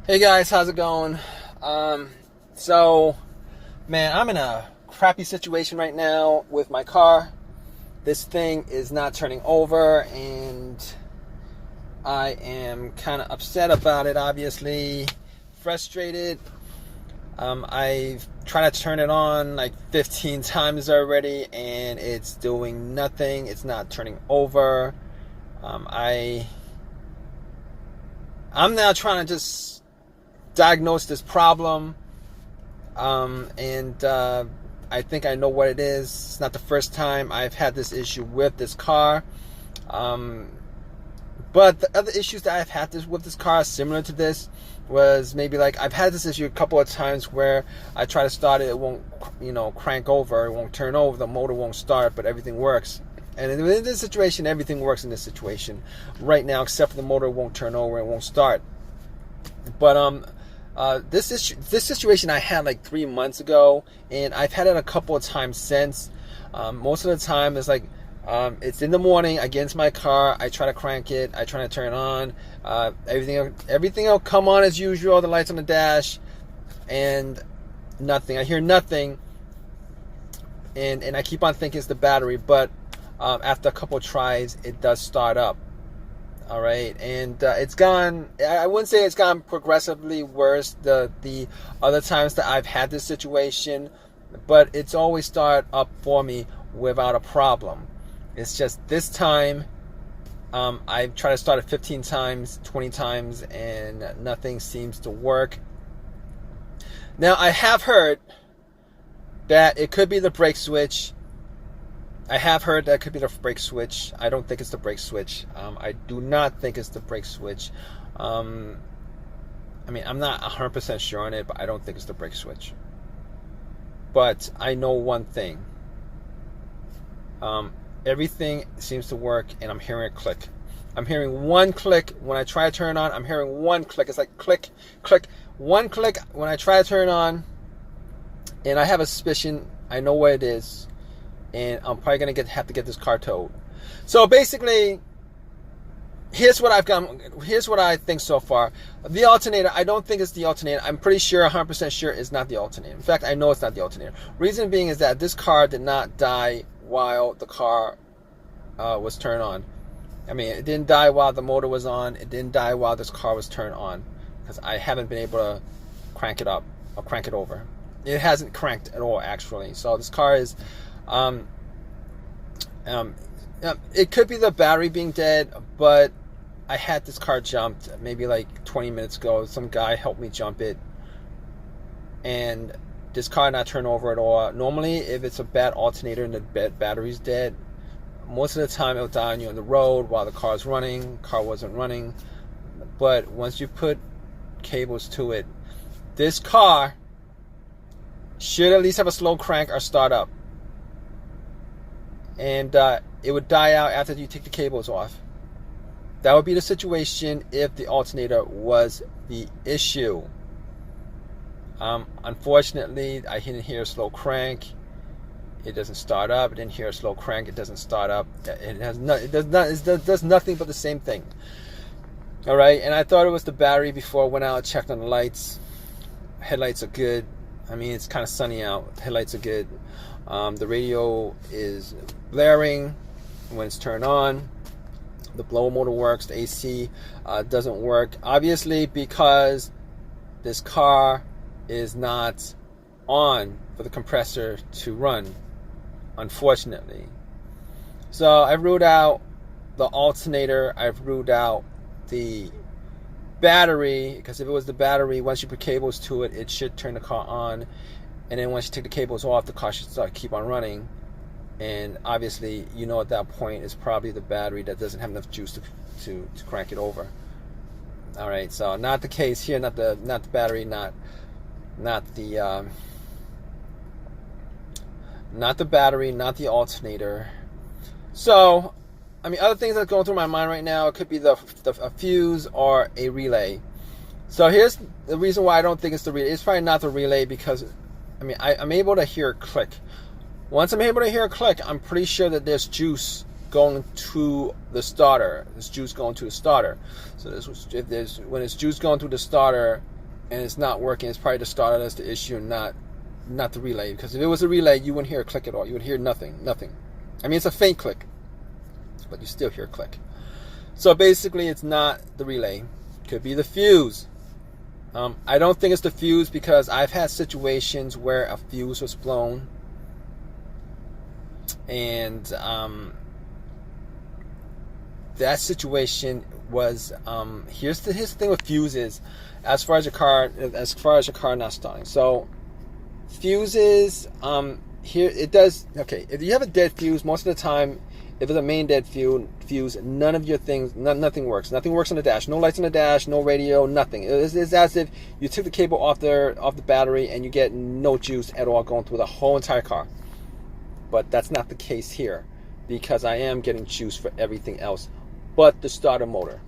Hey guys, how's it going? So, man, I'm in a crappy situation right now with my car. This thing is not turning over, and I am kind of upset about it, obviously. Frustrated. I've tried to turn it on like 15 times already, and it's doing nothing. It's not turning over. Um, I, I'm now trying to just diagnose this problem, and I think I know what it is. It's not the first time I've had this issue with this car, but the other issues that I've had with this car similar to this was maybe like I've had this issue a couple of times where I try to start it, it won't, crank over, it won't turn over, the motor won't start, but everything works. And in this situation, everything works in this situation right now, except for the motor won't turn over, it won't start. But this situation I had like 3 months ago, and I've had it a couple of times since. Most of the time, it's like it's in the morning. I get into my car, I try to crank it, I try to turn it on. Everything will come on as usual. The lights on the dash, and nothing. I hear nothing, and I keep on thinking it's the battery. But after a couple of tries, it does start up. All right, and it's gone. I wouldn't say it's gone progressively worse the other times that I've had this situation, but it's always started up for me without a problem. It's just this time, I've tried to start it 15 times, 20 times, and nothing seems to work. Now, I have heard that it could be the brake switch. I have heard that could be the brake switch. I don't think it's the brake switch. I do not think it's the brake switch. I'm not 100% sure on it, but I don't think it's the brake switch. But I know one thing. Everything seems to work, and I'm hearing a click. I'm hearing one click when I try to turn it on. I'm hearing one click. It's like click, click, one click when I try to turn it on. And I have a suspicion. I know what it is. And I'm probably going to have to get this car towed. So basically, here's what I've got. Here's what I think so far. The alternator, I don't think it's the alternator. I'm pretty sure, 100% sure it's not the alternator. In fact, I know it's not the alternator. Reason being is that this car did not die while the car was turned on. I mean, it didn't die while the motor was on. It didn't die while this car was turned on. Because I haven't been able to crank it up or crank it over. It hasn't cranked at all, actually. So this car is... it could be the battery being dead, but I had this car jumped maybe like 20 minutes ago. Some guy helped me jump it, and this car not turn over at all. Normally, if it's a bad alternator and the battery's dead, most of the time it'll die on you on the road while the car's running. Car wasn't running, but once you put cables to it, this car should at least have a slow crank or start up. And it would die out after you take the cables off. That would be the situation if the alternator was the issue. Unfortunately, I didn't hear a slow crank. It doesn't start up. I didn't hear a slow crank. It doesn't start up. It does nothing but the same thing. All right, and I thought it was the battery before I went out and checked on the lights. Headlights are good. I mean, it's kind of sunny out. Headlights are good. The radio is blaring when it's turned on. The blower motor works. The AC doesn't work. Obviously, because this car is not on for the compressor to run, unfortunately. So I've ruled out the alternator. I've ruled out the battery, because if it was the battery, once you put cables to it, it should turn the car on. And then once you take the cables off, the car should keep on running. And obviously, at that point, it's probably the battery that doesn't have enough juice to crank it over. All right, so not the case here. Not the battery. Not the battery. Not the alternator. So, other things that's going through my mind right now, it could be a fuse or a relay. So here's the reason why I don't think it's the relay. It's probably not the relay because I'm able to hear a click. Once I'm able to hear a click, I'm pretty sure that there's juice going to the starter. There's juice going to the starter. So when it's juice going through the starter, and it's not working, it's probably the starter that's the issue, and not the relay. Because if it was a relay, you wouldn't hear a click at all. You would hear nothing. I mean, it's a faint click, but you still hear a click. So basically, it's not the relay. Could be the fuse. I don't think it's the fuse, because I've had situations where a fuse was blown, and that situation was here's the thing with fuses, as far as your car not starting. So fuses, here it does. Okay, if you have a dead fuse, most of the time, if it's a main dead fuse, none of your things, nothing works. Nothing works on the dash. No lights on the dash, no radio, nothing. It's as if you took the cable off the battery and you get no juice at all going through the whole entire car. But that's not the case here, because I am getting juice for everything else but the starter motor.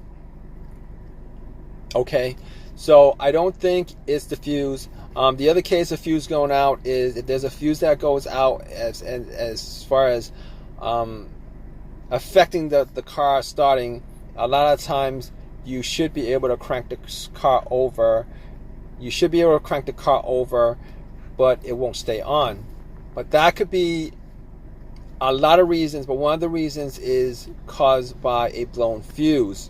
Okay, so I don't think it's the fuse. The other case of fuse going out is if there's a fuse that goes out as far as affecting the car starting. A lot of times you should be able to crank the car over. You should be able to crank the car over, but it won't stay on. But that could be a lot of reasons, but one of the reasons is caused by a blown fuse.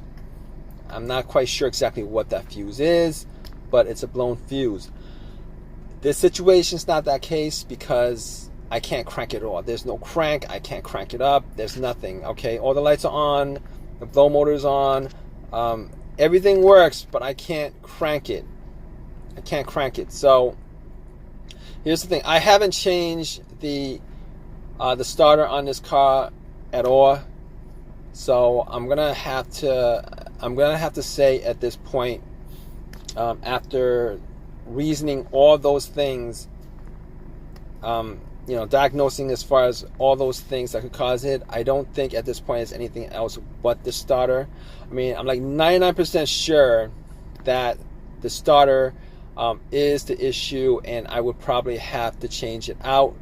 I'm not quite sure exactly what that fuse is, but it's a blown fuse. This situation's not that case, because I can't crank it at all. There's no crank. I can't crank it up. There's nothing. Okay, all the lights are on. The blow motor's on. Everything works, but I can't crank it. I can't crank it. So here's the thing. I haven't changed the starter on this car at all. So I'm gonna have to say at this point, after reasoning all those things, diagnosing as far as all those things that could cause it, I don't think at this point it's anything else but the starter. I mean, I'm like 99% sure that the starter is the issue, and I would probably have to change it out.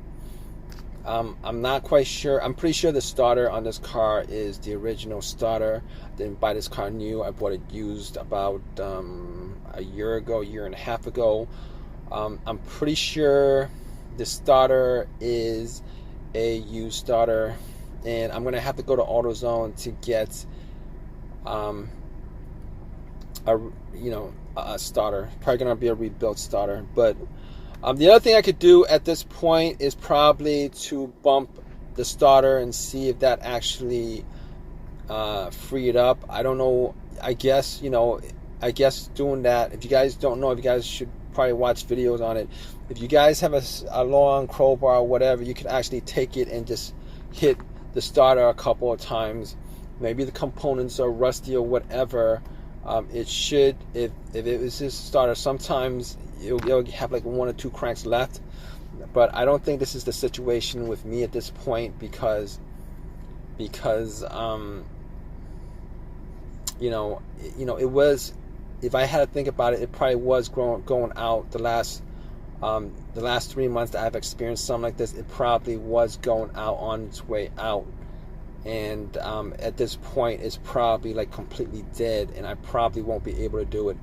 I'm not quite sure. I'm pretty sure the starter on this car is the original starter. I didn't buy this car new. I bought it used about a year and a half ago. I'm pretty sure the starter is a used starter, and I'm gonna have to go to AutoZone to get a starter. Probably gonna be a rebuilt starter. But the other thing I could do at this point is probably to bump the starter and see if that actually free it up. I don't know. I guess doing that, if you guys don't know, if you guys should probably watch videos on it. If you guys have a long crowbar or whatever, you could actually take it and just hit the starter a couple of times. Maybe the components are rusty or whatever. It should, if it was this starter, sometimes it'll have like 1 or 2 cranks left. But I don't think this is the situation with me at this point, because it was, if I had to think about it, it probably was going out the last 3 months that I've experienced something like this. It probably was going out on its way out, and at this point it's probably like completely dead, and I probably won't be able to do it.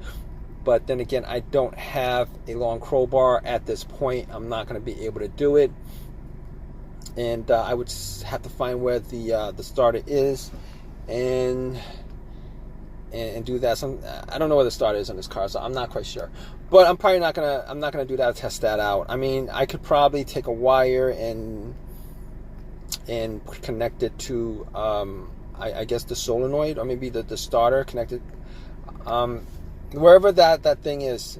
But then again, I don't have a long crowbar at this point. I'm not going to be able to do it, and I would have to find where the starter is and do that. I don't know where the starter is on this car, so I'm not quite sure. But I'm probably not gonna do that to test that out. I mean, I could probably take a wire and connect it to I guess the solenoid, or maybe the starter connected wherever that thing is.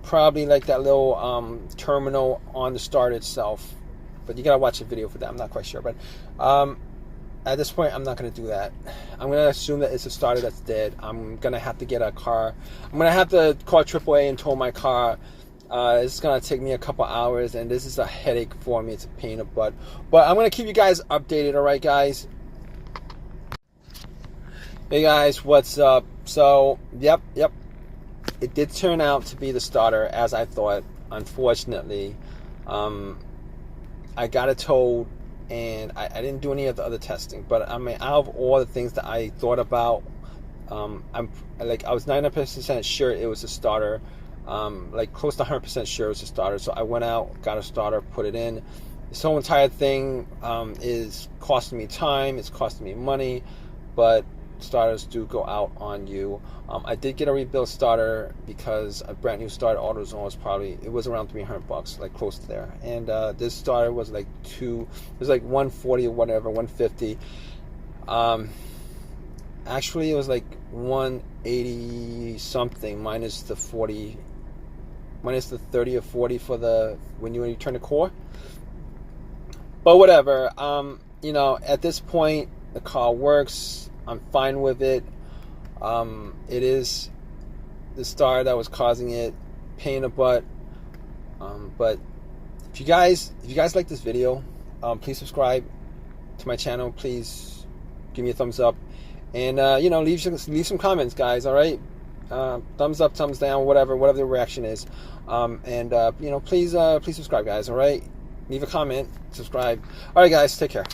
Probably like that little terminal on the starter itself. But you gotta watch the video for that. I'm not quite sure, but at this point, I'm not going to do that. I'm going to assume that it's a starter that's dead. I'm going to have to get a car. I'm going to have to call AAA and tow my car. It's going to take me a couple hours, and this is a headache for me. It's a pain in the butt. But I'm going to keep you guys updated, all right, guys? Hey, guys, what's up? So, yep. It did turn out to be the starter, as I thought, unfortunately. I got it towed. And I didn't do any of the other testing, but I mean, out of all the things that I thought about, I was 99% sure it was a starter. like close to 100% sure it's a starter. So I went out, got a starter, put it in. This whole entire thing is costing me time, it's costing me money, but starters do go out on you. I did get a rebuilt starter because a brand new starter AutoZone was around $300, like close to there. And this starter was like it was like 140 or whatever, 150. Actually, it was like 180 something minus the 30 or 40 for when you turn the core. But whatever, you know, at this point, the car works. I'm fine with it. It is the starter that was causing it, pain in the butt. But if you guys like this video, please subscribe to my channel. Please give me a thumbs up, and you know, leave some comments, guys. All right, thumbs up, thumbs down, whatever the reaction is. And you know, please subscribe, guys. All right. Leave a comment, subscribe. All right, guys, take care.